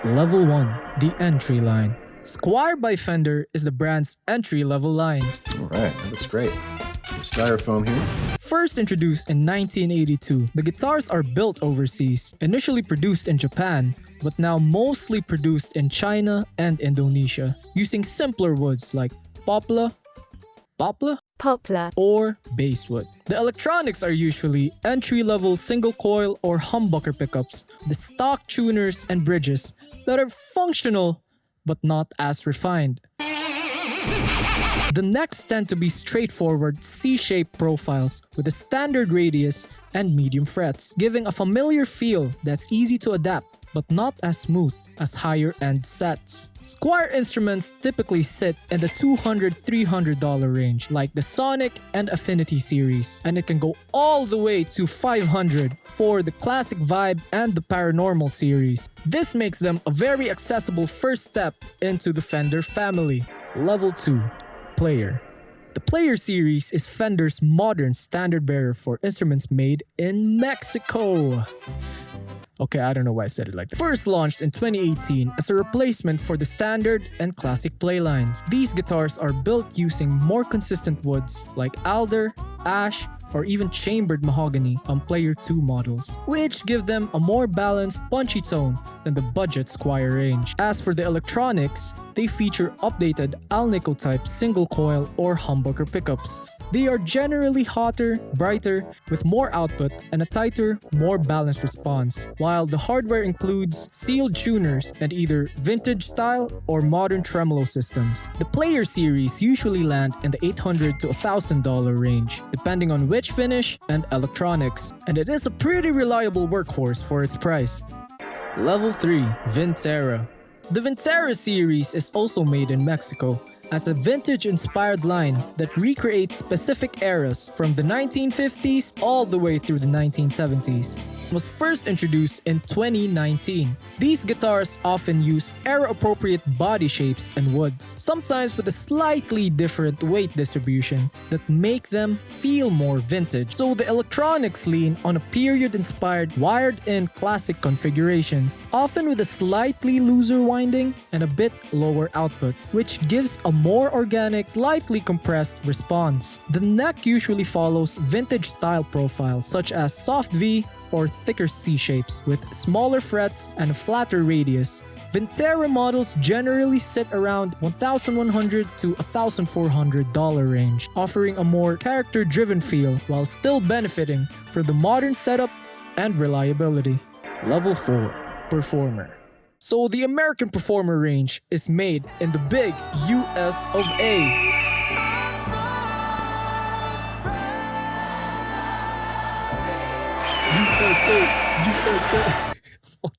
Level 1. The entry line. Squier by Fender is the brand's entry-level line. Alright, that looks great. Some styrofoam here. First introduced in 1982, the guitars are built overseas, initially produced in Japan, but now mostly produced in China and Indonesia, using simpler woods like poplar, or basswood. The electronics are usually entry-level single coil or humbucker pickups, the stock tuners and bridges that are functional but not as refined. The necks tend to be straightforward C-shaped profiles with a standard radius and medium frets, giving a familiar feel that's easy to adapt but not as smooth as higher-end sets. Squier instruments typically sit in the $200-$300 range, like the Sonic and Affinity series, and it can go all the way to $500 for the Classic Vibe and the Paranormal series. This makes them a very accessible first step into the Fender family. Level 2. Player. The Player series is Fender's modern standard bearer for instruments made in Mexico. Okay, I don't know why I said it like that. First launched in 2018 as a replacement for the standard and classic play lines. These guitars are built using more consistent woods like alder, ash, or even chambered mahogany on Player 2 models, which give them a more balanced, punchy tone than the budget Squier range. As for the electronics, they feature updated Alnico type single coil or humbucker pickups. They are generally hotter, brighter, with more output and a tighter, more balanced response, while the hardware includes sealed tuners and either vintage style or modern tremolo systems. The Player series usually land in the $800 to $1,000 range, depending on which finish and electronics, and it is a pretty reliable workhorse for its price. Level 3. Vintera. The Vintera series is also made in Mexico as a vintage-inspired line that recreates specific eras from the 1950s all the way through the 1970s. It was first introduced in 2019. These guitars often use era-appropriate body shapes and woods, sometimes with a slightly different weight distribution that make them feel more vintage. So the electronics lean on a period-inspired wired-in classic configurations, often with a slightly looser winding and a bit lower output, which gives a more organic, slightly compressed response. The neck usually follows vintage-style profiles such as soft V or thicker C shapes with smaller frets and a flatter radius. Vintera models generally sit around $1,100 to $1,400 range, offering a more character-driven feel while still benefiting from the modern setup and reliability. Level 4. Performer. So the American Performer range is made in the big US of A. USA.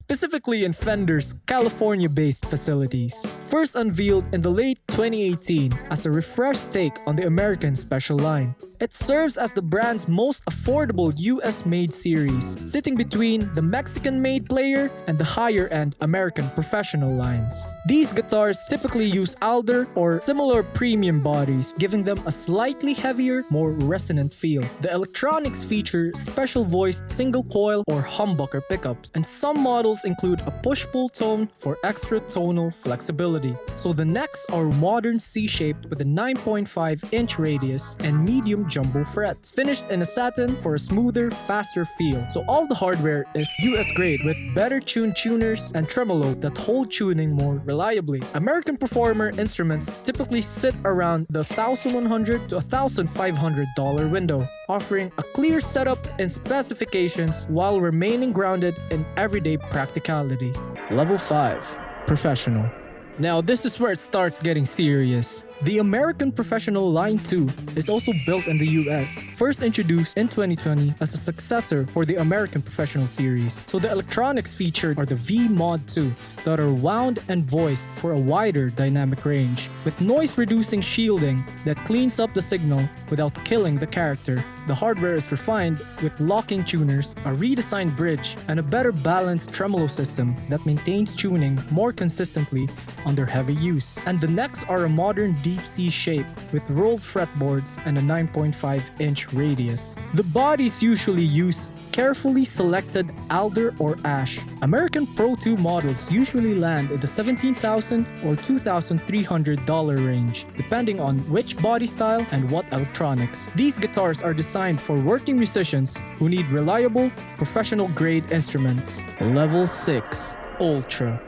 Specifically in Fender's California-based facilities. First unveiled in the late 2018 as a refreshed take on the American Special line. It serves as the brand's most affordable US-made series, sitting between the Mexican-made Player and the higher-end American Professional lines. These guitars typically use alder or similar premium bodies, giving them a slightly heavier, more resonant feel. The electronics feature special voiced single coil or humbucker pickups, and some models include a push-pull tone for extra tonal flexibility. So the necks are modern C-shaped with a 9.5-inch radius and medium jumbo frets, finished in a satin for a smoother, faster feel. So all the hardware is US grade with better tuned tuners and tremolos that hold tuning more reliably. American Performer instruments typically sit around the $1,100 to $1,500 window, offering a clear setup and specifications while remaining grounded in everyday practicality. Level 5. Professional. Now this is where it starts getting serious. The American Professional Line 2 is also built in the US, first introduced in 2020 as a successor for the American Professional series. So the electronics featured are the V Mod 2 that are wound and voiced for a wider dynamic range, with noise-reducing shielding that cleans up the signal without killing the character. The hardware is refined with locking tuners, a redesigned bridge, and a better balanced tremolo system that maintains tuning more consistently under heavy use. And the necks are a modern deep C shape with rolled fretboards and a 9.5-inch radius. The bodies usually use carefully selected alder or ash. American Pro 2 models usually land in the $17,000 or $2,300 range, depending on which body style and what electronics. These guitars are designed for working musicians who need reliable, professional-grade instruments. Level 6. Ultra.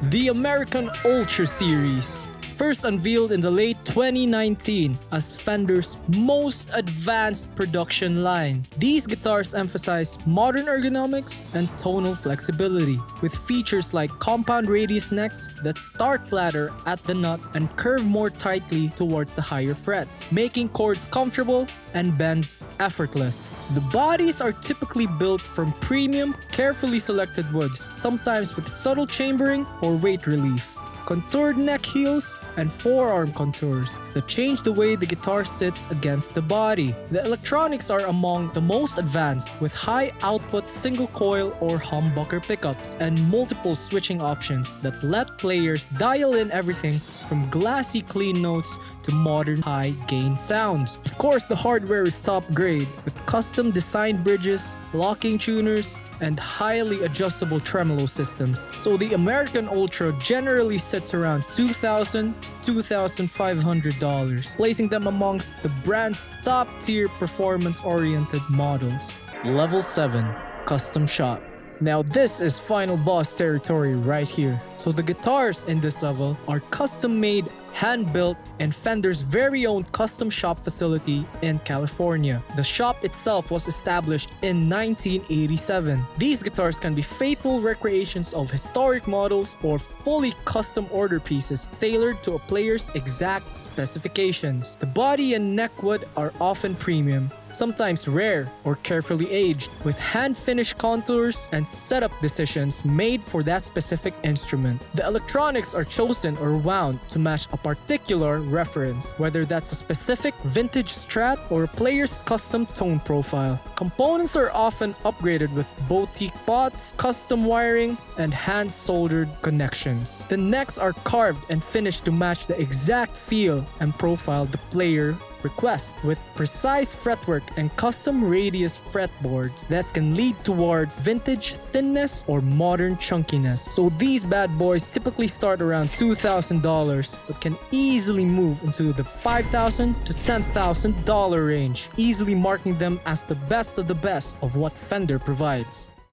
The American Ultra series, first unveiled in the late 2019 as Fender's most advanced production line. These guitars emphasize modern ergonomics and tonal flexibility, with features like compound radius necks that start flatter at the nut and curve more tightly towards the higher frets, making chords comfortable and bends effortless. The bodies are typically built from premium, carefully selected woods, sometimes with subtle chambering or weight relief, contoured neck heels, and forearm contours that change the way the guitar sits against the body. The electronics are among the most advanced, with high output single coil or humbucker pickups and multiple switching options that let players dial in everything from glassy clean notes to modern high gain sounds. Of course, the hardware is top grade with custom designed bridges, locking tuners, and highly adjustable tremolo systems. So the American Ultra generally sits around $2,000 to $2,500, placing them amongst the brand's top-tier performance-oriented models. Level 7. Custom Shop. Now this is final boss territory right here. So the guitars in this level are custom-made, hand-built, in Fender's very own custom shop facility in California. The shop itself was established in 1987. These guitars can be faithful recreations of historic models or fully custom order pieces tailored to a player's exact specifications. The body and neck wood are often premium, sometimes rare or carefully aged, with hand-finished contours and setup decisions made for that specific instrument. The electronics are chosen or wound to match a particular reference, whether that's a specific vintage Strat or a player's custom tone profile. Components are often upgraded with boutique pots, custom wiring, and hand-soldered connections. The necks are carved and finished to match the exact feel and profile the player request, with precise fretwork and custom radius fretboards that can lead towards vintage thinness or modern chunkiness. So these bad boys typically start around $2,000 but can easily move into the $5,000 to $10,000 range, easily marking them as the best of what Fender provides.